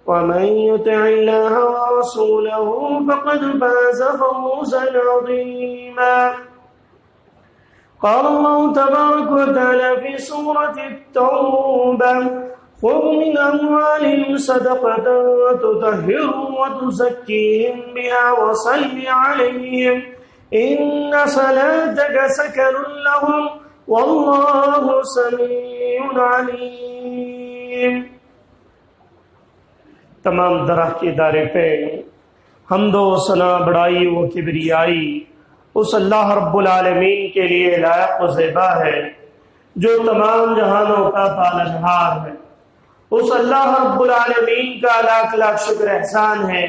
ومن يطع الله ورسوله فقد فاز فوزا عظيما. قال الله تبارك وتعالى في سورة التوبة: خذ من أموالهم صدقة تطهرهم وتزكيهم بها وصل عليهم إن صلاتك سكن لهم والله سميع عليم. تمام درہ کے دارفین حمد و ثنا بڑائی و کبریائی اس اللہ رب العالمین کے لیے لائق و زیبا ہے جو تمام جہانوں کا پالنہار ہے. اس اللہ رب العالمین کا لاکھ لاکھ شکر احسان ہے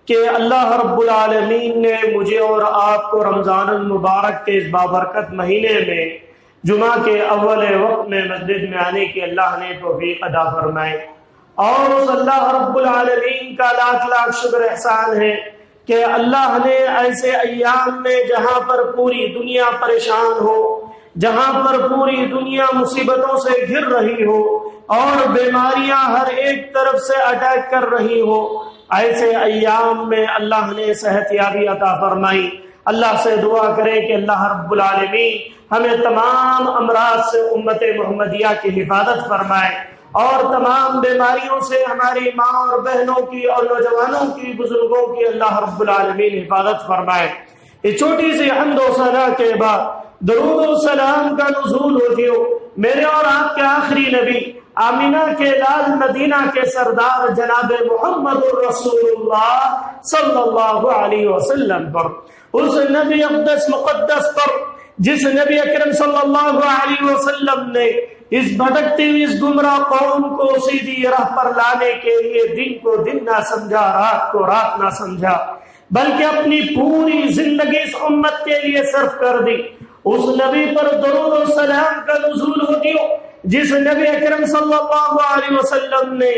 کہ اللہ رب العالمین نے مجھے اور آپ کو رمضان المبارک کے اس بابرکت مہینے میں جمعہ کے اول وقت میں مسجد میں آنے کی اللہ نے توفیق عطا فرمائے. اور اس اللہ رب العالمین کا لاکھ لاکھ شکر احسان ہے کہ اللہ نے ایسے ایام میں جہاں پر پوری دنیا پریشان ہو، جہاں پر پوری دنیا مصیبتوں سے گھر رہی ہو اور بیماریاں ہر ایک طرف سے اٹیک کر رہی ہو، ایسے ایام میں اللہ نے صحت یابی عطا فرمائی. اللہ سے دعا کریں کہ اللہ رب العالمین ہمیں تمام امراض سے امت محمدیہ کی حفاظت فرمائے اور تمام بیماریوں سے ہماری ماں اور بہنوں کی اور نوجوانوں کی، بزرگوں کی اللہ رب العالمین حفاظت فرمائے. یہ چھوٹی سی حمد و ثنا کے بعد درود و سلام کا نزول ہوتی ہو میرے اور آپ کے آخری نبی آمینہ کے لال مدینہ کے سردار جناب محمد رسول اللہ صلی اللہ علیہ وسلم پر، اس نبی اقدس مقدس پر جس نبی اکرم صلی اللہ علیہ وسلم نے اس بھٹکتی ہوئی اس گمراہ قوم کو سیدھی راہ پر لانے کے لیے دن کو دن نہ سمجھا، رات کو رات نہ سمجھا، بلکہ اپنی پوری زندگی اس امت کے لیے صرف کر دی. اس نبی پر درود و سلام کا نزول ہوتی ہو جس نبی اکرم صلی اللہ علیہ وسلم نے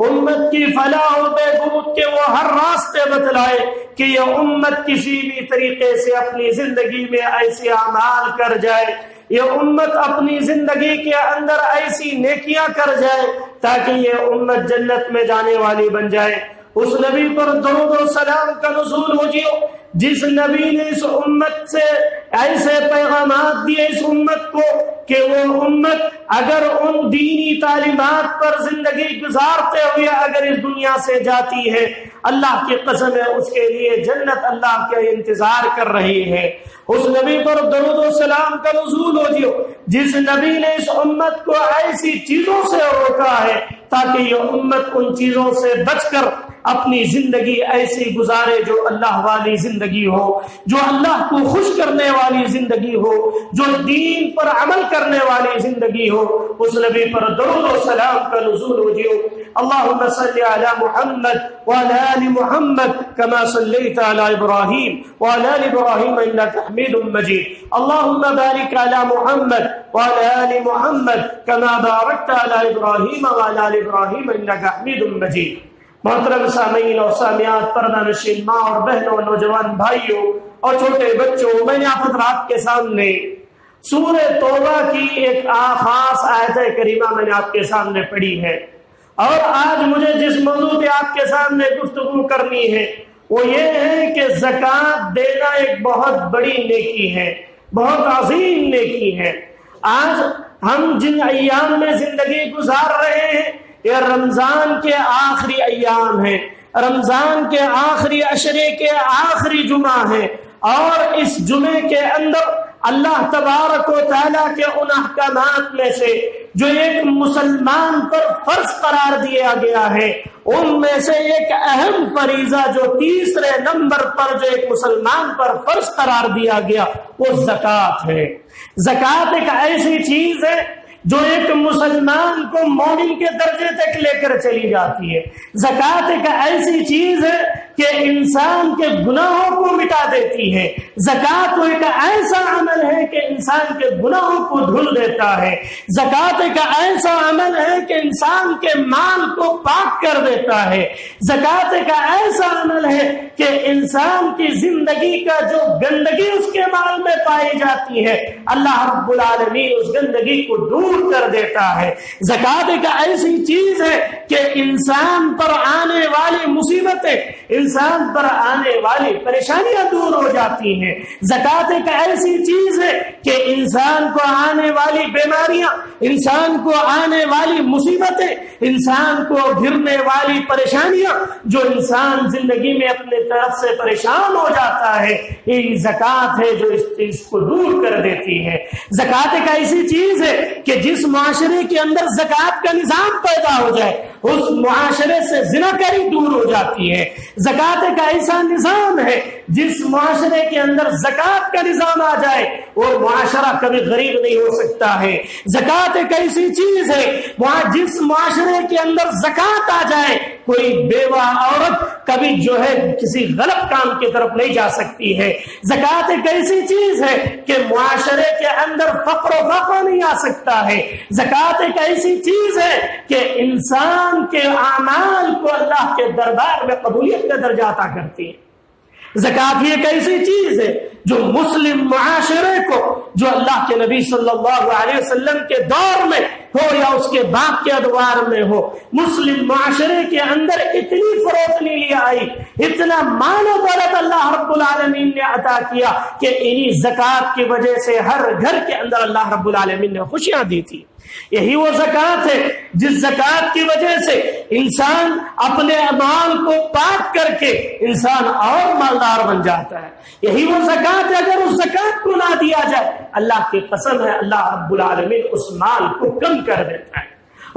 امت کی فلاح و بہبود کے وہ ہر راستے بتلائے کہ یہ امت کسی بھی طریقے سے اپنی زندگی میں ایسے اعمال کر جائے، یہ امت اپنی زندگی کے اندر ایسی نیکیاں کر جائے تاکہ یہ امت جنت میں جانے والی بن جائے. اس نبی پر درود و سلام کا نزول ہو جیو جس نبی نے اس امت سے ایسے پیغامات دیے اس امت کو کہ وہ امت اگر ان دینی تعلیمات پر زندگی گزارتے ہوئے اگر اس دنیا سے جاتی ہے، اللہ کی قسم ہے اس کے لیے جنت اللہ کے انتظار کر رہی ہے. اس نبی پر درود و سلام کا نزول ہو جیو جس نبی نے اس امت کو ایسی چیزوں سے روکا ہے تاکہ یہ امت ان چیزوں سے بچ کر اپنی زندگی ایسی گزارے جو اللہ والی زندگی ہو، جو اللہ کو خوش کرنے والی زندگی ہو، جو دین پر عمل کرنے والی زندگی ہو. اس نبی پر درود و سلام کا نزول ہو جیو. اللہم صلی علی محمد وعلی آل محمد کما صلیت علی ابراہیم وعلی آل ابراہیم انک حمید مجید. اللہم بارک علی محمد وعلی آل محمد کما بارکت علی ابراہیم وعلی آل ابراہیم انک حمید مجید. محترم سامعین اور سامعات، پردہ نشین ماں اور بہنوں، نوجوان بھائیوں اور چھوٹے بچوں، میں نے آپ حضرات کے سامنے سورہ توبہ کی ایک خاص آیت کریمہ میں نے آپ کے سامنے پڑھی ہے. اور آج مجھے جس موضوع پہ آپ کے سامنے گفتگو کرنی ہے وہ یہ ہے کہ زکوٰۃ دینا ایک بہت بڑی نیکی ہے، بہت عظیم نیکی ہے. آج ہم جن ایام میں زندگی گزار رہے ہیں یہ رمضان کے آخری ایام ہیں، رمضان کے آخری عشرے کے آخری جمعہ ہیں، اور اس جمعے کے اندر اللہ تبارک و تعالیٰ کے ان احکامات میں سے جو ایک مسلمان پر فرض قرار دیا گیا ہے ان میں سے ایک اہم فریضہ جو تیسرے نمبر پر جو ایک مسلمان پر فرض قرار دیا گیا وہ زکوٰۃ ہے. زکوٰۃ ایک ایسی چیز ہے جو ایک مسلمان کو مومن کے درجے تک لے کر چلی جاتی ہے. زکوٰۃ ایک ایسی چیز ہے کہ انسان کے گناہوں کو مٹا دیتی ہے۔ زکوٰۃ ایک ایسا عمل ہے کہ انسان کے گناہوں کو دھل دیتا ہے۔ زکوٰۃ ایک ایسا عمل ہے کہ انسان کے مال کو پاک کر دیتا ہے۔ زکوٰۃ ایک ایسا عمل ہے کہ انسان کی زندگی کا جو گندگی اس کے مال میں پائی جاتی ہے، اللہ رب العالمین اس گندگی کو دور کر دیتا ہے۔ زکوٰۃ ایک ایسی چیز ہے کہ انسان پر آنے والی مصیبتیں، انسان پر آنے والی پریشانیاں دور ہو جاتی ہیں۔ زکوٰۃ ایک ایسی چیز ہے کہ انسان کو آنے والی بیماریاں، انسان کو آنے والی مصیبتیں، انسان کو گھرنے والی پریشانیاں، جو انسان زندگی میں اپنے طرف سے پریشان ہو جاتا ہے، یہ زکوٰۃ ہے جو اس چیز کو دور کر دیتی ہے۔ زکوٰۃ ایک ایسی چیز ہے کہ جس معاشرے کے اندر زکوٰۃ کا نظام پیدا ہو جائے، اس معاشرے سے زناکاری دور ہو جاتی ہے۔ زکوٰۃ ایک ایسا نظام ہے جس معاشرے کے اندر زکوٰۃ کا نظام آ جائے وہ معاشرہ کبھی غریب نہیں ہو سکتا ہے۔ زکوٰۃ ایک ایسی چیز ہے وہاں جس معاشرے کے اندر زکوٰۃ آ جائے کوئی بیوہ عورت کبھی جو ہے کسی غلط کام کی طرف نہیں جا سکتی ہے۔ زکوٰۃ ایک ایسی چیز ہے کہ معاشرے کے اندر فقر و فاقہ نہیں آ سکتا ہے۔ زکوٰۃ ایک ایسی چیز ہے کہ انسان کے اعمال کو اللہ کے دربار میں قبولیت کا درجہ عطا کرتی ہے۔ زکوٰۃ ہی ایک ایسی چیز ہے جو مسلم معاشرے کو، جو اللہ کے نبی صلی اللہ علیہ وسلم کے دور میں ہو یا اس کے بعد کے ادوار میں ہو، مسلم معاشرے کے اندر اتنی فروتنی لے آئی، اتنا مال و دولت اللہ رب العالمین نے عطا کیا کہ انہی زکوٰۃ کی وجہ سے ہر گھر کے اندر اللہ رب العالمین نے خوشیاں دی تھی۔ یہی وہ زکوٰۃ ہے جس زکوٰۃ کی وجہ سے انسان اپنے مال کو پاک کر کے انسان اور مالدار بن جاتا ہے۔ یہی وہ زکوٰۃ ہے، اگر اس زکوٰۃ کو نہ دیا جائے اللہ کی قسم ہے اللہ رب العالمین اس مال کو کم کر دیتا ہے۔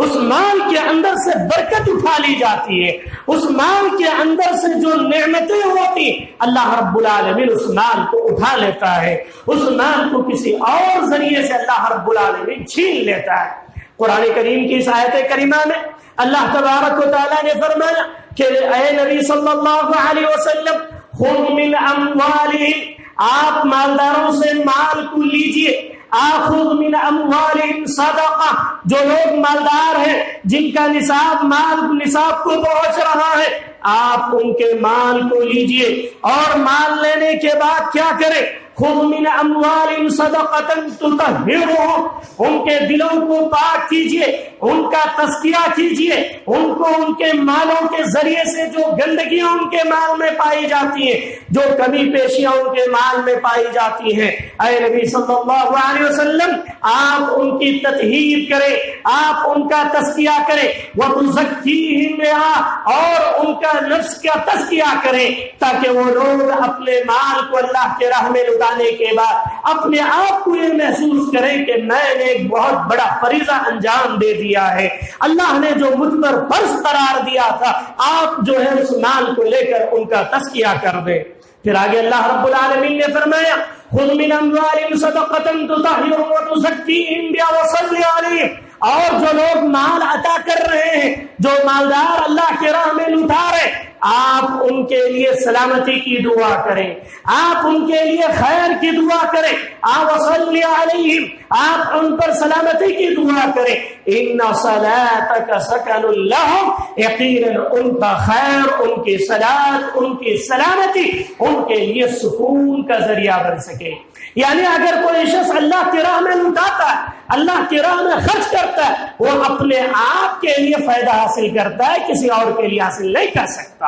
اس مال کے اندر سے برکت اٹھا لی جاتی ہے، اس مال کے اندر سے جو نعمتیں ہوتی اللہ رب العالمین اس مال کو اٹھا لیتا ہے، اس مال کو کسی اور ذریعے سے اللہ رب العالمین چھین لیتا ہے۔ قرآن کریم کی اس آیت کریمہ میں اللہ تبارک و تعالیٰ نے فرمایا کہ اے نبی صلی اللہ علیہ وسلم خذ من اموالہم، آپ مالداروں سے مال کو لیجئے، آخذ من اموالہم صدقہ، جو لوگ مالدار ہیں جن کا نصاب کو پہنچ رہا ہے، آپ ان کے مال کو لیجئے اور مال لینے کے بعد کیا کریں؟ خذ من اموالہم صدقہ تطہرہم، ان کے دلوں کو پاک کیجئے، ان کا تزکیہ کیجئے، ان کو ان کے مالوں کے ذریعے سے جو گندگیاں ان کے مال میں پائی جاتی ہیں، جو کمی پیشیاں ان کے مال میں پائی جاتی ہیں، اے نبی صلی اللہ علیہ وسلم آپ ان کی تطہیر کریں، آپ ان کا تزکیہ کریں، وَتُزَكِّيهِمْ بِهَا، اور ان کا نفس کا تزکیہ کریں تاکہ وہ لوگ اپنے مال کو اللہ کے راہ میں لٹانے کے بعد اپنے آپ کو یہ محسوس کریں کہ میں نے ایک بہت بڑا فریضہ انجام دے دیا ہے، اللہ نے جو مجھ پر فرض قرار دیا تھا، آپ جو ہے اس مال کو لے کر ان کا تزکیہ کر دیں۔ پھر آگے اللہ رب العالمین نے فرمایا خذ من اموالہم صدقۃ تطہرہم وتزکیہم بہا وصلی علیہم، اور جو لوگ مال عطا کر رہے ہیں، جو مالدار اللہ کے راہ میں لٹا رہے، آپ ان کے لیے سلامتی کی دعا کریں، آپ ان کے لیے خیر کی دعا کریں، آپ وصلی علیہم، آپ ان پر سلامتی کی دعا کریں، ان صلاتک سکن لہم، یقیناً ان کا خیر، ان کی صلات، ان کی سلامتی ان کے لیے سکون کا ذریعہ بن سکے۔ یعنی اگر کوئی شخص اللہ کی راہ میں لٹاتا ہے، اللہ کی راہ میں خرچ کرتا ہے، وہ اپنے آپ کے لیے فائدہ حاصل کرتا ہے، کسی اور کے لیے حاصل نہیں کر سکتا۔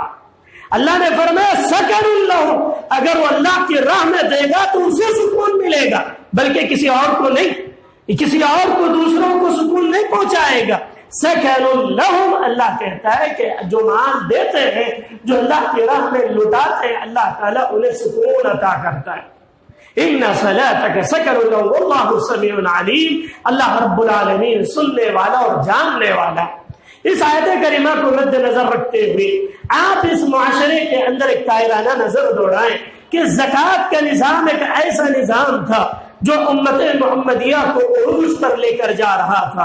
اللہ نے فرمایا سکن لہم، اگر وہ اللہ کی راہ میں دے گا تو اسے سکون ملے گا، بلکہ کسی اور کو نہیں، کسی اور کو، دوسروں کو سکون نہیں پہنچائے گا۔ سکن لہم، اللہ کہتا ہے کہ جو مال دیتے ہیں، جو اللہ کی راہ میں لٹاتے ہیں، اللہ تعالیٰ انہیں سکون عطا کرتا ہے۔ ان صلاتک سکن لہم واللہ سمیع علیم، اللہ رب العالمین سننے والا اور جاننے والا۔ اس آیت کریمہ کو مد نظر رکھتے ہوئے آپ اس معاشرے کے اندر ایک تائرانہ نظر دوڑائیں کہ زکوٰۃ کا نظام ایک ایسا نظام تھا جو امت محمدیہ کو عروج پر لے کر جا رہا تھا،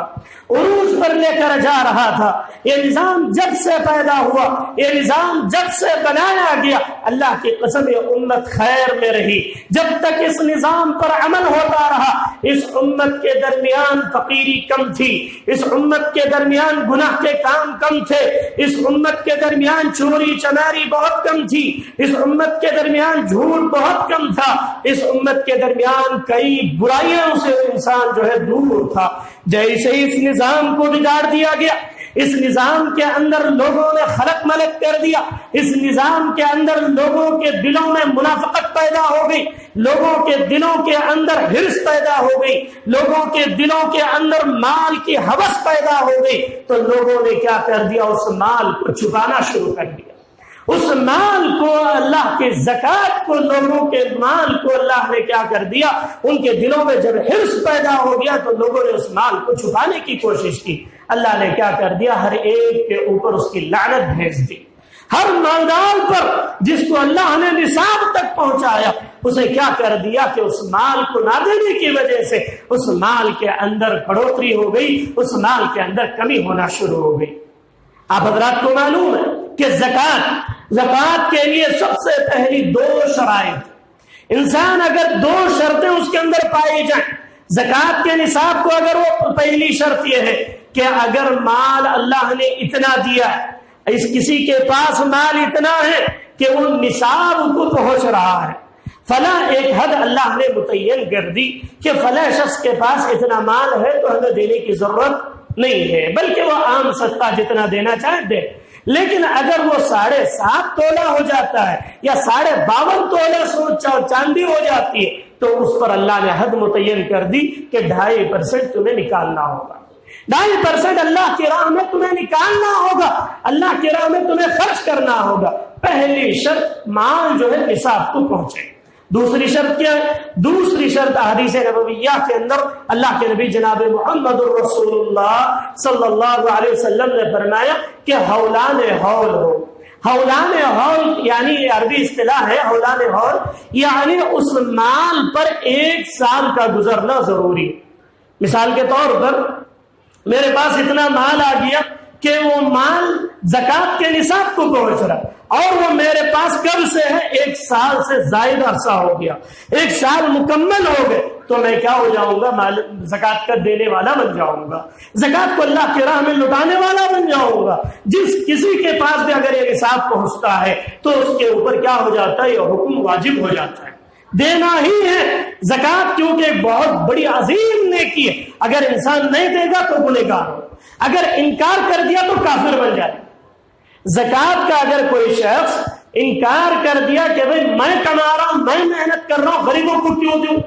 عروج پر لے کر جا رہا تھا۔ یہ نظام جب سے پیدا ہوا، یہ نظام جب سے بنایا گیا، اللہ کی قسم یہ امت خیر میں رہی۔ جب تک اس نظام پر عمل ہوتا رہا، اس امت کے درمیان فقیری کم تھی، اس امت کے درمیان گناہ کے کام کم تھے، اس امت کے درمیان چوری چماری بہت کم تھی، اس امت کے درمیان جھوٹ بہت کم تھا، اس امت کے درمیان کئی برائیوں سے انسان جو ہے دور تھا۔ جیسے اس نظام کو بگاڑ دیا گیا، اس نظام کے اندر لوگوں نے خلق ملک کر دیا، اس نظام کے اندر لوگوں کے دلوں میں منافقت پیدا ہو گئی، لوگوں کے دلوں کے اندر حرص پیدا ہو گئی، لوگوں کے دلوں کے اندر مال کی ہوس پیدا ہو گئی، تو لوگوں نے کیا کر دیا؟ اس مال کو چھپانا شروع کر دیا۔ اس مال کو، اللہ کے زکوٰۃ کو، لوگوں کے مال کو اللہ نے کیا کر دیا؟ ان کے دلوں میں جب حرص پیدا ہو گیا تو لوگوں نے اس مال کو چھپانے کی کوشش کی۔ اللہ نے کیا کر دیا؟ ہر ایک کے اوپر اس کی لعنت بھیج دی۔ ہر مالدار پر جس کو اللہ نے نصاب تک پہنچایا، اسے کیا کر دیا کہ اس مال کو نہ دینے کی وجہ سے اس مال کے اندر بڑھوتری ہو گئی، اس مال کے اندر کمی ہونا شروع ہو گئی۔ آپ حضرات کو معلوم ہے کہ زکوٰۃ کے لیے سب سے پہلی 2 شرائط، انسان اگر 2 شرطیں اس کے اندر پائی جائیں، زکوٰۃ کے نصاب کو اگر وہ پہلی شرط یہ ہے کہ اگر مال اللہ نے اتنا دیا ہے، اس کسی کے پاس مال اتنا ہے کہ وہ نصاب کو پہنچ رہا ہے، فلاں ایک حد اللہ نے متعین کر دی کہ فلاں شخص کے پاس اتنا مال ہے تو ہمیں دینے کی ضرورت نہیں ہے، بلکہ وہ عام صدقہ جتنا دینا چاہے دے۔ لیکن اگر وہ 7.5 تولہ ہو جاتا ہے یا 52.5 تولہ چاندی ہو جاتی ہے تو اس پر اللہ نے حد متعین کر دی کہ 2.5% تمہیں نکالنا ہوگا، 2.5% اللہ کی راہ میں تمہیں نکالنا ہوگا، اللہ کی راہ میں تمہیں خرچ کرنا ہوگا۔ پہلی شرط مال جو ہے نصاب کو پہنچے۔ دوسری شرط کیا ہے؟ دوسری شرط حدیث نبویہ کے اندر اللہ کے نبی جناب محمد رسول اللہ صلی اللہ علیہ وسلم نے فرمایا کہ حولان حول ہو۔ حولان حول یعنی عربی اصطلاح ہے، حولان حول یعنی اس مال پر 1 سال کا گزرنا ضروری ہے۔ مثال کے طور پر میرے پاس اتنا مال آ گیا کہ وہ مال زکوٰۃ کے نصاب کو پہنچ رہا اور وہ میرے پاس کب سے ہے؟ 1 سال سے زائد عرصہ ہو گیا، 1 سال مکمل ہو گئے تو میں کیا ہو جاؤں گا؟ زکوٰۃ کا دینے والا بن جاؤں گا، زکوٰۃ کو اللہ کی راہ میں لٹانے والا بن جاؤں گا۔ جس کسی کے پاس بھی اگر یہ نصاب پہنچتا ہے تو اس کے اوپر کیا ہو جاتا ہے؟ یہ حکم واجب ہو جاتا ہے، دینا ہی ہے زکوٰۃ، کیونکہ بہت بڑی عظیم نیکی ہے۔ اگر انسان نہیں دے گا تو گنہگار ہو، اگر انکار کر دیا تو کافر بن جائے۔ زکوٰۃ کا اگر کوئی شخص انکار کر دیا کہ بھئی میں کما رہا ہوں، میں محنت کر رہا ہوں، غریبوں کو کیوں دوں،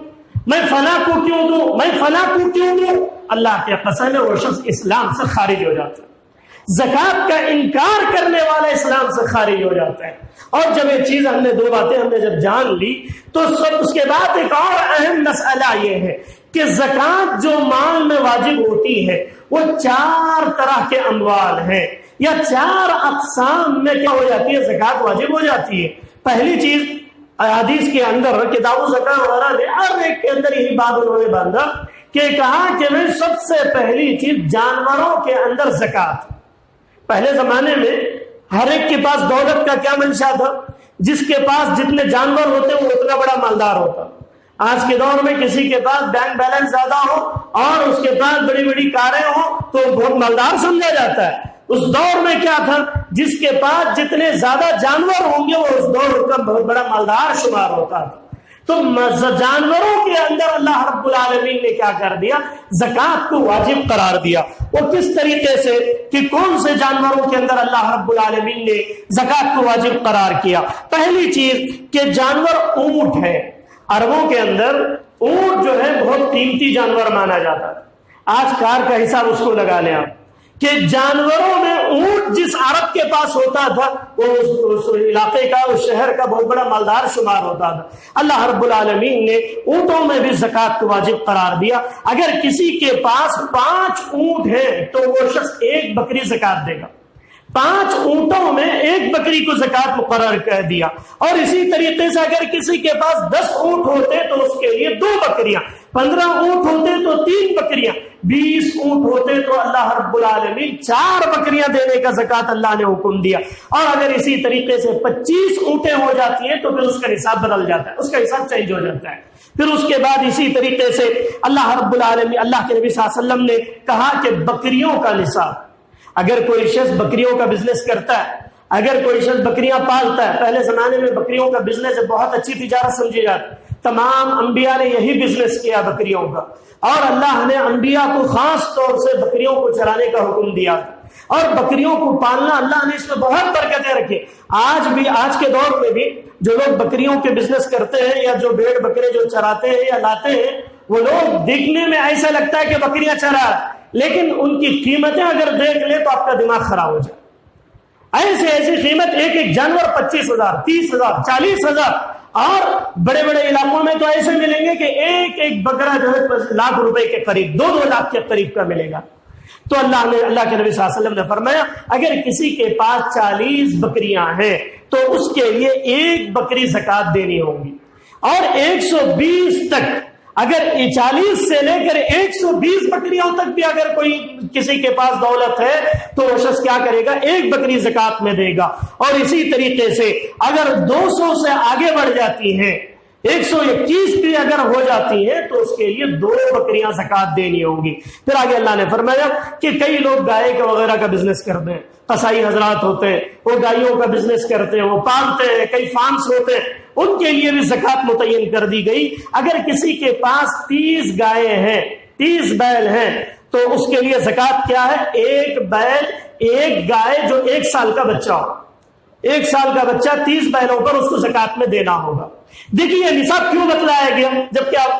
میں فلاں کو کیوں دوں، میں فلاں کو کیوں دوں، اللہ کے قسم ہے وہ شخص اسلام سے خارج ہو جاتا ہے۔ زکوٰۃ کا انکار کرنے والا اسلام سے خارج ہو جاتا ہے۔ اور جب یہ چیز ہم نے 2 باتیں ہم نے جب جان لی تو سب اس کے بعد ایک اور اہم مسئلہ یہ ہے کہ زکوٰۃ جو مال میں واجب ہوتی ہے وہ 4 طرح کے اموال ہیں یا 4 اقسام میں کیا ہو جاتی ہے؟ زکوٰۃ واجب ہو جاتی ہے۔ پہلی چیز حدیث کے اندر کتاب زکوٰۃ وغیرہ میں ہر ایک کے اندر یہی بات انہوں نے باندھا کہ کہا کہ میں سب سے پہلی چیز جانوروں کے اندر زکوٰۃ۔ پہلے زمانے میں ہر ایک کے پاس دولت کا کیا منشا تھا؟ جس کے پاس جتنے جانور ہوتے وہ اتنا بڑا مالدار ہوتا۔ آج کے دور میں کسی کے پاس بینک بیلنس زیادہ ہو اور اس کے پاس بڑی بڑی کاریں ہوں تو بہت مالدار سمجھا جاتا ہے۔ اس دور میں کیا تھا؟ جس کے پاس جتنے زیادہ جانور ہوں گے وہ اس دور کا بہت بڑا مالدار شمار ہوتا تھا۔ تو جانوروں کے اندر اللہ رب العالمین نے کیا کر دیا؟ زکوٰۃ کو واجب قرار دیا۔ وہ کس طریقے سے کہ کون سے جانوروں کے اندر اللہ رب العالمین نے زکوٰۃ کو واجب قرار کیا؟ پہلی چیز کہ جانور اونٹ ہے۔ عربوں کے اندر اونٹ جو ہے بہت قیمتی جانور مانا جاتا ہے۔ آج کار کا حساب اس کو لگا لیں آپ کہ جانوروں میں اونٹ جس عرب کے پاس ہوتا تھا وہ اس علاقے کا، اس شہر کا بہت بڑا مالدار شمار ہوتا تھا۔ اللہ رب العالمین نے اونٹوں میں بھی زکوٰۃ کو واجب قرار دیا۔ اگر کسی کے پاس 5 اونٹ ہیں تو وہ شخص 1 بکری زکوٰۃ دے گا۔ 5 اونٹوں میں 1 بکری کو زکوٰۃ مقرر کر دیا۔ اور اسی طریقے سے اگر کسی کے پاس 10 اونٹ ہوتے تو اس کے لیے 2 بکریاں، 15 اونٹ ہوتے تو 3 بکریاں، 20 اونٹ ہوتے تو اللہ رب العالمین 4 بکریاں دینے کا زکوٰۃ اللہ نے حکم دیا۔ اور اگر اسی طریقے سے 25 اونٹیں ہو جاتی ہیں تو پھر اس کا نصاب بدل جاتا ہے، اس کا حساب چینج ہو جاتا ہے۔ پھر اس کے بعد اسی طریقے سے اللہ رب العالمین، اللہ کے نبی صلی اللہ علیہ وسلم نے کہا کہ بکریوں کا نصاب، اگر کوئی شخص بکریوں کا بزنس کرتا ہے، اگر کوئی شخص بکریاں پالتا ہے، پہلے زمانے میں بکریوں کا بزنس بہت اچھی تجارت سمجھی جاتی، تمام انبیاء نے یہی بزنس کیا بکریوں کا، اور اللہ نے انبیاء کو خاص طور سے بکریوں کو چرانے کا حکم دیا، اور بکریوں کو پالنا اللہ نے اس میں بہت برکتیں رکھی۔ آج کے دور میں بھی جو لوگ بکریوں کے بزنس کرتے ہیں یا جو بھیڑ بکرے جو چراتے ہیں یا لاتے ہیں، وہ لوگ دیکھنے میں ایسا لگتا ہے کہ بکریاں چرا، لیکن ان کی قیمتیں اگر دیکھ لیں تو آپ کا دماغ خراب ہو جائے۔ ایسی قیمت، ایک جانور 25,000 30,000 40,000، اور بڑے بڑے علاقوں میں تو ایسے ملیں گے کہ ایک بکرا جو ہے لاکھ روپے کے قریب، 2 لاکھ کے قریب کا ملے گا۔ تو اللہ کے نبی صلی اللہ علیہ وسلم نے فرمایا اگر کسی کے پاس 40 بکریاں ہیں تو اس کے لیے 1 بکری زکوٰۃ دینی ہوگی، اور 120 تک، اگر 40 سے لے کر 120 بکریوں تک بھی اگر کوئی کسی کے پاس دولت ہے تو وہ شخص کیا کرے گا، 1 بکری زکوٰۃ میں دے گا۔ اور اسی طریقے سے اگر 200 سے آگے بڑھ جاتی ہیں، 121 بھی اگر ہو جاتی ہے تو اس کے لیے 2 بکریاں زکوٰۃ دینی ہوگی۔ پھر آگے اللہ نے فرمایا کہ کئی لوگ گائے کا وغیرہ کا بزنس کرتے ہیں، قصائی حضرات ہوتے ہیں، وہ گائیوں کا بزنس کرتے ہیں، وہ پالتے ہیں، کئی فارمز ہوتے ہیں، ان کے لیے بھی زکوٰۃ متعین کر دی گئی۔ اگر کسی کے پاس 30 گائے ہیں، 30 بیل ہیں، تو اس کے لیے زکوٰۃ کیا ہے، 1 بیل، 1 گائے جو 1 سال کا بچہ ہو، 1 سال کا بچہ 30 بیلوں پر اس کو زکوٰۃ میں دینا ہوگا۔ دیکھیے یہ نصاب کیوں بتلایا گیا، جبکہ آپ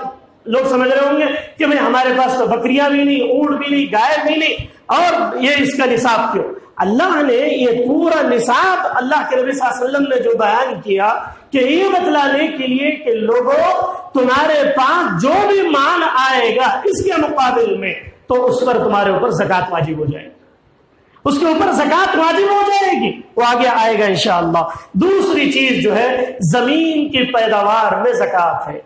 لوگ سمجھ رہے ہوں گے کہ بھائی ہمارے پاس تو بکریاں بھی نہیں، اونٹ بھی نہیں، گائے بھی نہیں، اور یہ اس کا نصاب کیوں؟ اللہ نے یہ پورا نصاب اللہ کے نبی صلی اللہ علیہ وسلم نے جو بیان کیا کہ یہ بتلانے کے لیے کہ لوگوں تمہارے پاس جو بھی مال آئے گا اس کے مقابل میں تو اس پر تمہارے اوپر زکوٰۃ واجب ہو جائے گی، اس کے اوپر زکوٰۃ واجب ہو جائے گی، وہ آگے آئے گا انشاءاللہ۔ دوسری چیز جو ہے زمین کی پیداوار میں زکوٰۃ ہے۔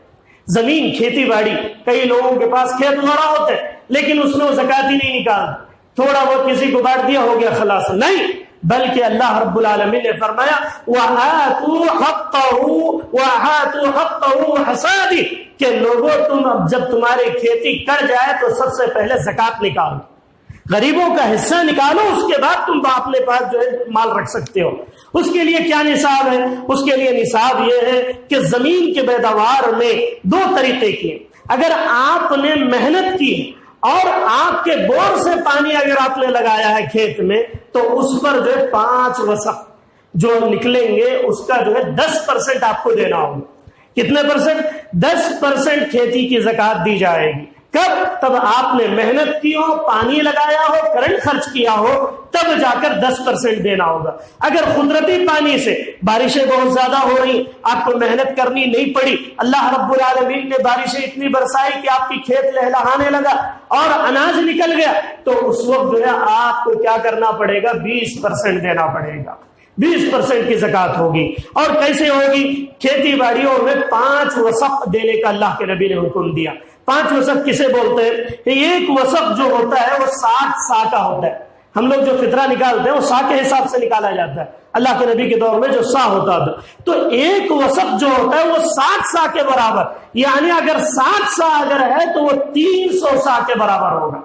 زمین، کھیتی باڑی، کئی لوگوں کے پاس کھیت وغیرہ ہوتے ہیں لیکن اس میں وہ زکوٰۃ ہی نہیں نکالتے، تھوڑا بہت کسی کو بانٹ دیا ہو گیا خلاص، نہیں، بلکہ اللہ رب العالمین نے فرمایا وَآتُوا حَقَّهُ حَصَادِهِ کہ لوگوں تم اب جب تمہاری کھیتی کر جائے تو سب سے پہلے زکوٰۃ نکالو، غریبوں کا حصہ نکالو، اس کے بعد تم اپنے پاس جو ہے مال رکھ سکتے ہو۔ اس کے لیے کیا نصاب ہے؟ اس کے لیے نصاب یہ ہے کہ زمین کے پیداوار میں 2 طریقے کی، اگر آپ نے محنت کی اور آپ کے بور سے پانی اگر آپ نے لگایا ہے کھیت میں تو اس پر جو ہے 5 وسق جو نکلیں گے اس کا جو ہے 10% آپ کو دینا ہوگا۔ کتنے %؟ 10% کھیتی کی زکوٰۃ دی جائے گی۔ کب؟ تب آپ نے محنت کی ہو، پانی لگایا ہو، کرنٹ خرچ کیا ہو، تب جا کر 10% دینا ہوگا۔ اگر قدرتی پانی سے بارشیں بہت زیادہ ہو رہی، آپ کو محنت کرنی نہیں پڑی، اللہ رب العالمین نے بارشیں اتنی برسائی کہ آپ کی کھیت لہلہانے لگا اور اناج نکل گیا، تو اس وقت جو ہے آپ کو کیا کرنا پڑے گا، 20% دینا پڑے گا، 20% کی زکوٰۃ ہوگی۔ اور کیسے ہوگی؟ کھیتی باڑیوں میں 5 وسق دینے کا اللہ کے نبی نے حکم دیا۔ 5 وسق کسے بولتے ہیں؟ کہ 1 وسق جو ہوتا ہے وہ 60 سا کا ہوتا ہے۔ ہم لوگ جو فطرہ نکالتے ہیں وہ سا کے حساب سے نکالا جاتا ہے، اللہ کے نبی کے دور میں جو سا ہوتا تھا تو 1 وسق جو ہوتا ہے وہ 60 سا کے برابر، یعنی اگر 60 سا اگر ہے تو وہ 300 سا کے برابر ہوگا۔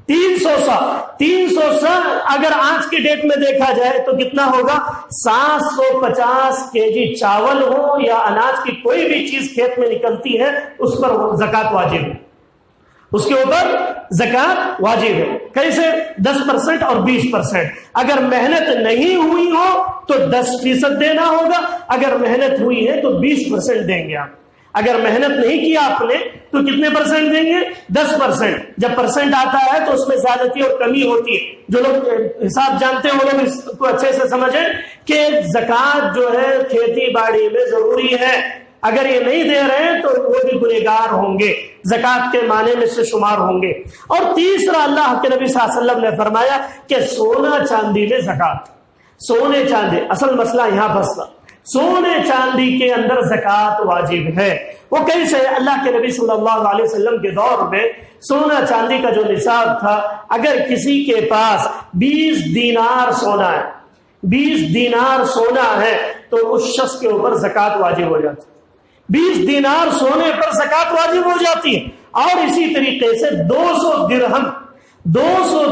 300 سا اگر آج کی ڈیٹ میں دیکھا جائے تو کتنا ہوگا؟ 750 kg چاول ہو یا اناج کی کوئی بھی چیز کھیت میں نکلتی ہے اس پر زکوٰۃ واجب ہے، اس کے اوپر زکوٰۃ واجب ہے۔ کیسے؟ 10% اور 20%۔ اگر محنت نہیں ہوئی ہو تو 10% دینا ہوگا، اگر محنت ہوئی ہے تو 20% دیں گے آپ۔ اگر محنت نہیں کیا آپ نے تو کتنے % دیں گے؟ 10%۔ جب % آتا ہے تو اس میں زیادتی اور کمی ہوتی ہے، جو لوگ حساب جانتے ہیں وہ لوگ اس کو اچھے سے سمجھیں کہ زکوٰۃ جو ہے کھیتی باڑی میں ضروری ہے، اگر یہ نہیں دے رہے ہیں تو وہ بھی گنہگار ہوں گے، زکوٰۃ کے معنی میں سے شمار ہوں گے۔ اور تیسرا اللہ کے نبی صلی اللہ علیہ وسلم نے فرمایا کہ سونا چاندی میں زکوٰۃ، سونے چاندی، اصل مسئلہ یہاں پھنسا، سونے چاندی کے اندر زکوٰۃ واجب ہے۔ وہ کیسے؟ اللہ کے نبی صلی اللہ علیہ وسلم کے دور میں سونا چاندی کا جو نصاب تھا، اگر کسی کے پاس 20 دینار سونا ہے، 20 دینار سونا ہے تو اس شخص کے اوپر زکوٰۃ واجب ہو جاتی ہے۔ 20 دینار سونے پر زکوٰۃ واجب ہو جاتی ہے۔ اور اسی طریقے سے 200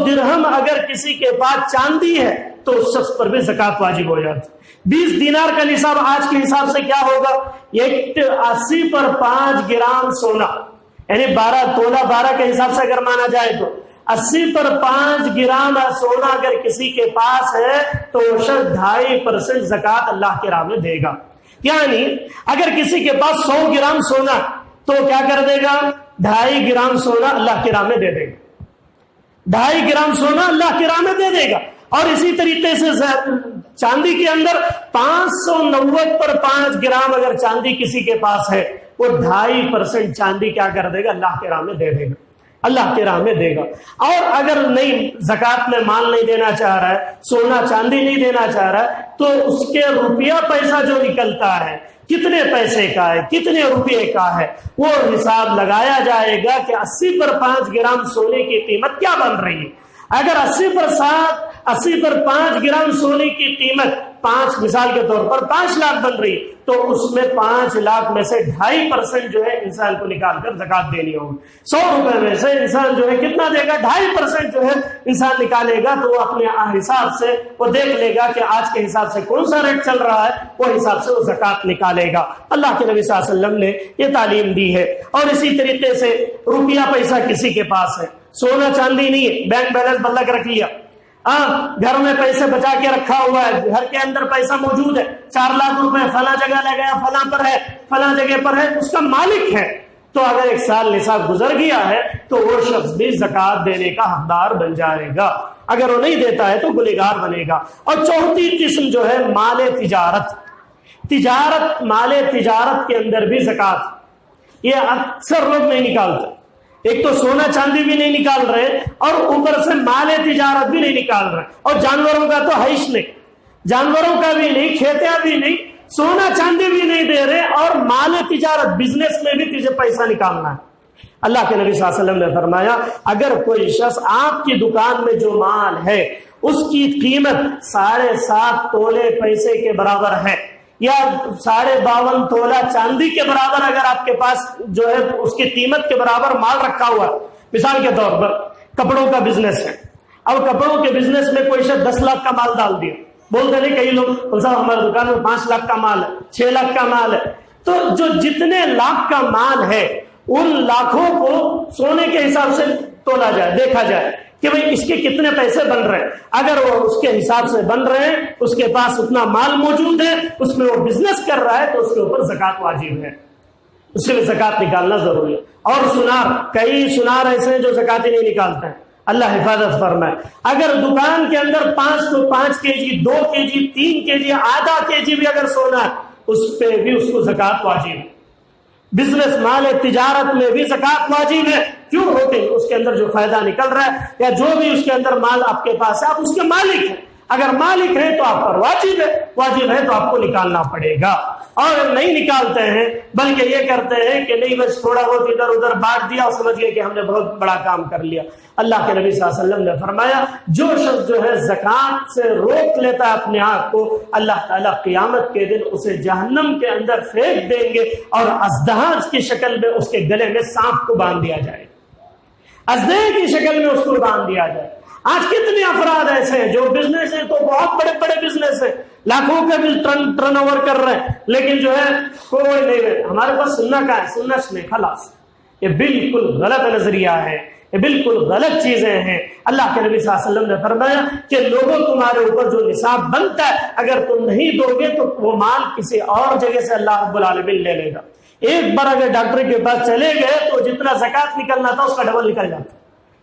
درہم اگر کسی کے پاس چاندی ہے تو اس شخص پر بھی زکوٰۃ واجب ہو جاتی ہے۔ 20 دینار کا نصاب آج کے حساب سے کیا ہوگا؟ یہ 80 پر 5 گرام سونا، یعنی 12 تولہ 12 کے حساب سے اگر مانا جائے تو 80 پر 5 گرام سونا اگر کسی کے پاس ہے تو وہ شخص 2.5% زکوٰۃ اللہ کے راہ میں دے گا۔ یعنی اگر کسی کے پاس 100 گرام سونا تو کیا کر دے گا؟ 2.5 گرام سونا اللہ کی راہ میں دے دے گا، 2.5 گرام سونا اللہ کی راہ میں دے دے گا۔ اور اسی طریقے سے چاندی کے اندر 590 پر 5 گرام اگر چاندی کسی کے پاس ہے، وہ 2.5% چاندی کیا کر دے گا؟ اللہ کے راہ میں دے دے گا، اللہ کے راہ میں دے گا۔ اور اگر نہیں زکوٰۃ میں مال نہیں دینا چاہ رہا ہے، سونا چاندی نہیں دینا چاہ رہا ہے، تو اس کے روپیہ پیسہ جو نکلتا ہے کتنے پیسے کا ہے، کتنے روپے کا ہے، وہ حساب لگایا جائے گا کہ 80 پر 5 گرام سونے کی قیمت کیا بن رہی ہے۔ اگر 80 پر 5 گرام سونے کی قیمت 5 مثال کے طور پر 5 لاکھ بن رہی، تو اس میں 5 لاکھ میں سے 2.5% جو ہے انسان کو نکال کر زکوٰۃ دینی ہوگی۔ 100 روپے میں سے انسان جو ہے کتنا دے گا؟ 2.5% جو ہے انسان نکالے گا، تو وہ اپنے حساب سے وہ دیکھ لے گا کہ آج کے حساب سے کون سا ریٹ چل رہا ہے، وہ حساب سے وہ زکوٰۃ نکالے گا۔ اللہ کے نبی صلی اللہ علیہ وسلم نے یہ تعلیم دی ہے۔ اور اسی طریقے سے روپیہ پیسہ کسی کے پاس ہے، سونا چاندی نہیں ہے، بینک بیلنس بدلا کے رکھ لیا، گھر میں پیسے بچا کے رکھا ہوا ہے، گھر کے اندر پیسہ موجود ہے، 4 لاکھ روپے فلاں جگہ لے گیا، فلاں پر ہے، فلاں جگہ پر ہے، اس کا مالک ہے، تو اگر 1 سال نصاب گزر گیا ہے تو وہ شخص بھی زکوٰۃ دینے کا حقدار بن جائے گا۔ اگر وہ نہیں دیتا ہے تو گنہگار بنے گا۔ اور چوتھی قسم جو ہے مال تجارت، مال تجارت کے اندر بھی زکوٰۃ، یہ اکثر لوگ نہیں نکالتے۔ ایک تو سونا چاندی بھی نہیں نکال رہے اور اوپر سے مال تجارت بھی نہیں نکال رہے، اور جانوروں کا تو حیش نہیں، جانوروں کا بھی نہیں، کھیتیاں بھی نہیں، سونا چاندی بھی نہیں دے رہے، اور مال تجارت بزنس میں بھی تجھے پیسہ نکالنا ہے۔ اللہ کے نبی صلی اللہ علیہ وسلم نے فرمایا اگر کوئی شخص آپ کی دکان میں جو مال ہے اس کی قیمت 7.5 تولے پیسے کے برابر ہے، یا 52.5 تولہ چاندی کے برابر اگر آپ کے پاس جو ہے اس کی قیمت کے برابر مال رکھا ہوا ہے، مثال کے طور پر کپڑوں کا بزنس ہے، اب کپڑوں کے بزنس میں کوئی شخص 10 لاکھ کا مال ڈال دیا، بولتے نہیں کئی لوگ صاحب ہماری دکان میں 5 لاکھ کا مال ہے، 6 لاکھ کا مال ہے، تو جو جتنے لاکھ کا مال ہے ان لاکھوں کو سونے کے حساب سے تولا جائے، دیکھا جائے کہ بھئی اس کے کتنے پیسے بن رہے ہیں۔ اگر وہ اس کے حساب سے بن رہے ہیں، اس کے پاس اتنا مال موجود ہے، اس میں وہ بزنس کر رہا ہے، تو اس کے اوپر زکوٰۃ واجب ہے، اس کے لیے زکوٰۃ نکالنا ضروری ہے۔ اور کئی سنار ایسے ہیں جو زکوٰۃ ہی نہیں نکالتے ہیں، اللہ حفاظت فرمائے۔ اگر دکان کے اندر 5 کے جی 2 کے جی 3 کے جی آدھا کے جی بھی اگر سونا ہے، اس پہ بھی اس کو زکوٰۃ واجب ہے۔ بزنس مال تجارت میں بھی زکوٰۃ واجب ہے، کیوں ہوتے ہیں؟ اس کے اندر جو فائدہ نکل رہا ہے یا جو بھی اس کے اندر مال آپ کے پاس ہے، آپ اس کے مالک ہیں، اگر مالک ہیں تو آپ پر واجب ہے تو آپ کو نکالنا پڑے گا۔ اور نہیں نکالتے ہیں بلکہ یہ کرتے ہیں کہ نہیں بس تھوڑا بہت ادھر ادھر بانٹ دیا اور سمجھ گئے کہ ہم نے بہت بڑا کام کر لیا۔ اللہ کے نبی صلی اللہ علیہ وسلم نے فرمایا جو شخص جو ہے زکوٰۃ سے روک لیتا ہے اپنے آپ کو، اللہ تعالیٰ قیامت کے دن اسے جہنم کے اندر پھینک دیں گے، اور ازدہاج کی شکل میں اس کے گلے میں سانپ کو باندھ دیا جائے، ازدے کی شکل میں اس کو باندھ دیا جائے۔ آج کتنے افراد ایسے ہیں جو بزنس ہے تو بہت بڑے بڑے بزنس ہیں، لاکھوں کا بھی ٹرن اوور کر رہے ہیں، لیکن جو ہے کوئی نہیں ہے، ہمارے پاس سننا کا ہے، سننا نہیں، خلاص۔ یہ بالکل غلط نظریہ ہے، یہ بالکل غلط چیزیں ہیں۔ اللہ کے نبی صلی اللہ علیہ وسلم نے فرمایا کہ لوگوں تمہارے اوپر جو نصاب بنتا ہے اگر تم نہیں دو گے تو وہ مال کسی اور جگہ سے اللہ رب العالمین لے لے گا۔ ایک بار اگر ڈاکٹر کے پاس چلے گئے تو جتنا زکوٰۃ نکلنا تھا اس کا ڈبل نکل جاتا،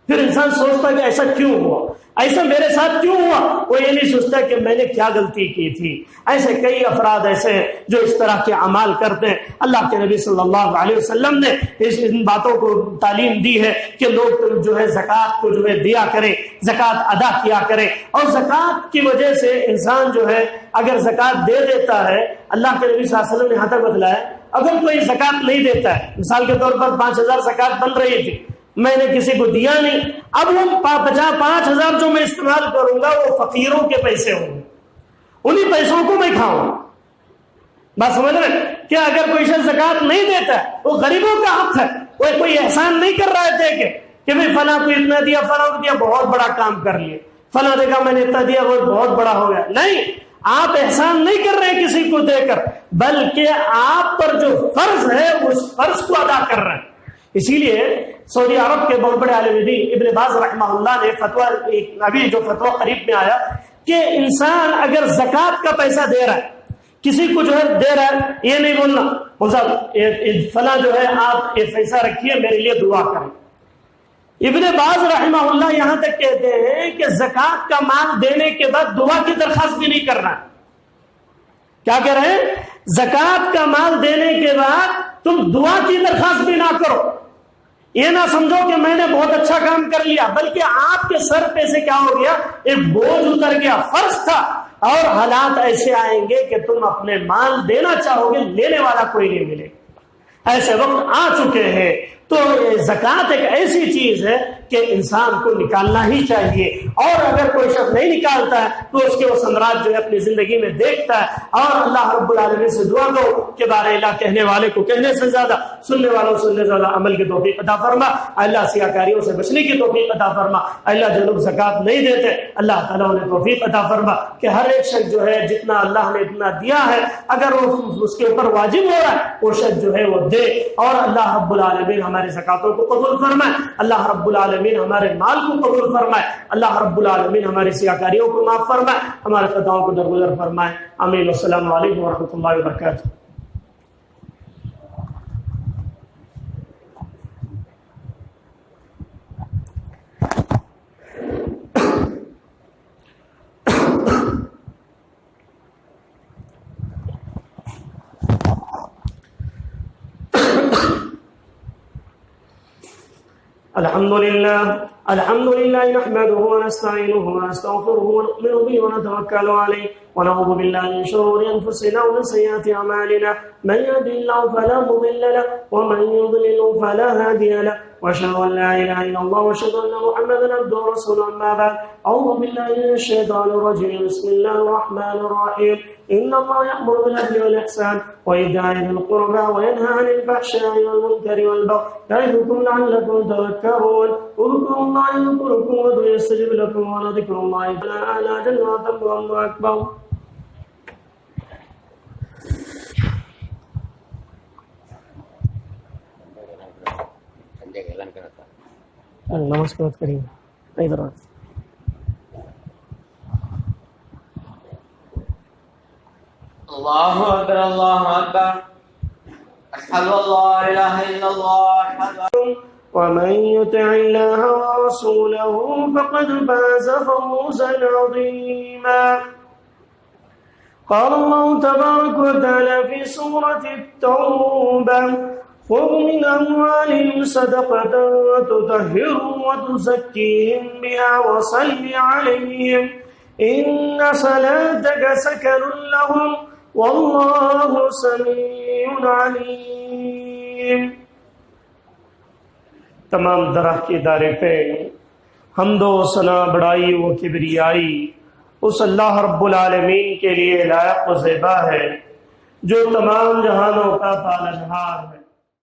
پھر انسان سوچتا کہ ایسا کیوں ہوا، ایسا میرے ساتھ کیوں ہوا، وہ یہ نہیں سوچتا کہ میں نے کیا غلطی کی تھی۔ ایسے کئی افراد ایسے ہیں جو اس طرح کے اعمال کرتے ہیں۔ اللہ کے نبی صلی اللہ علیہ وسلم نے ان باتوں کو تعلیم دی ہے کہ لوگ جو ہے زکوٰۃ کو جو ہے دیا کرے، زکوٰۃ ادا کیا کرے، اور زکوٰۃ کی وجہ سے انسان جو ہے اگر زکوٰۃ دے دیتا ہے، اللہ کے نبی صلی اللہ علیہ وسلم نے یہاں تک بتلایا اگر کوئی زکوٰۃ نہیں دیتا ہے، مثال کے طور پر 5,000 زکوٰۃ بن رہی تھی، میں نے کسی کو دیا نہیں، اب وہ 5,000 جو میں استعمال کروں گا وہ فقیروں کے پیسے ہوں گے، انہی پیسوں کو میں کھاؤں۔ بات سمجھ رہے کہ اگر کوئی شخص زکوٰۃ نہیں دیتا ہے وہ غریبوں کا حق ہے، وہ کوئی احسان نہیں کر رہا ہے کہ میں فلاں کو اتنا دیا، فلاں کو دیا، بہت بڑا کام کر لیا، فلاں دیکھا میں نے اتنا دیا وہ بہت بڑا ہو گیا۔ نہیں، آپ احسان نہیں کر رہے کسی کو دے کر، بلکہ آپ پر جو فرض ہے اس فرض کو ادا کر رہے ہیں۔ اسی لیے سعودی عرب کے بہت بڑے عالم دین ابن باز رحمہ اللہ نے فتویٰ، ابھی جو فتویٰ قریب میں آیا کہ انسان اگر زکوٰۃ کا پیسہ دے رہا ہے، کسی کو جو ہے دے رہا ہے، یہ نہیں بولنا فلاں جو ہے آپ یہ پیسہ رکھیے میرے لیے دعا کریں۔ ابن باز رحمہ اللہ یہاں تک کہتے ہیں کہ زکوٰۃ کا مال دینے کے بعد دعا کی درخواست بھی نہیں کرنا۔ کیا کہہ رہے ہیں؟ زکوٰۃ کا مال دینے کے بعد تم دعا کی درخواست بھی نہ کرو، یہ نہ سمجھو کہ میں نے بہت اچھا کام کر لیا، بلکہ آپ کے سر پہ سے کیا ہو گیا، ایک بوجھ اتر گیا، فرض تھا، اور حالات ایسے آئیں گے کہ تم اپنے مال دینا چاہو گے، لینے والا کوئی نہیں ملے، ایسے وقت آ چکے ہیں۔ تو زکوٰۃ ایک ایسی چیز ہے کہ انسان کو نکالنا ہی چاہیے، اور اگر کوئی شخص نہیں نکالتا ہے تو اس کے وہ ثمرات جو ہے اپنی زندگی میں دیکھتا ہے۔ اور اللہ رب العالمین سے دعا کرو کہ بارے اللہ کہنے والے کو کہنے سے زیادہ، سننے والوں سے زیادہ عمل کی توفیق عطا فرما۔ اللہ سیاکاریوں سے بچنے کی توفیق عطا فرما۔ اللہ جو لوگ زکوٰۃ نہیں دیتے اللہ تعالیٰ انہیں توفیق عطا فرما کہ ہر ایک شخص جو ہے جتنا اللہ نے اتنا دیا ہے اگر وہ اس کے اوپر واجب ہو رہا ہے وہ شخص جو ہے وہ دے، اور اللہ رب العالمین ہمارے زکاتوں کو قبول فرمائے، اللہ رب العالمین ہمارے مال کو قبول فرمائے، اللہ رب العالمین ہماری سیاکاریوں کو معاف فرمائے، ہمارے خطاؤں کو درگزر فرمائے۔ آمین۔ السلام علیکم ورحمۃ اللہ وبرکاتہ۔ الحمد لله نحمده ونستعينه ونستغفره ونؤمن به ونتوكل عليه ونعوذ بالله من شرور انفسنا ومن سيئات اعمالنا، من يهده الله فلا مضل له ومن يضلل فلا هادي له، واشهد ان لا اله الا الله واشهد ان محمدا عبده ورسوله، اما بعد اعوذ بالله من الشيطان الرجيم، بسم الله الرحمن الرحيم، ان الله يأمر بالعدل والاحسان وايتاء ذي القربى وينهى عن الفحشاء والمنكر والبغي يعظكم لعلكم تذكرون، اذكروا الله يذكركم وادعوه يستجب لكم ولذكر الله تعالى جل وعلا والله اكبر۔ نماز کے بعد کریں گے ادھر اللہ اکبر اللہ اکبر اشہد ان لا الہ الا اللہ ومن يطع الله ورسوله فقد فاز فوزا عظيما۔ قال الله تبارك وتعالى في سورة التوبة: خذ من أموالهم صدقة تطهرهم وتزكيهم بها وصل عليهم إن صلاتك سكن لهم والله سميع عليم۔ تمام درہ کی تعریفیں، حمد و ثنا، بڑائی و کبریائی اس اللہ رب العالمین کے لیے لائق و زیبا ہے جو تمام جہانوں کا پالنہار ہے۔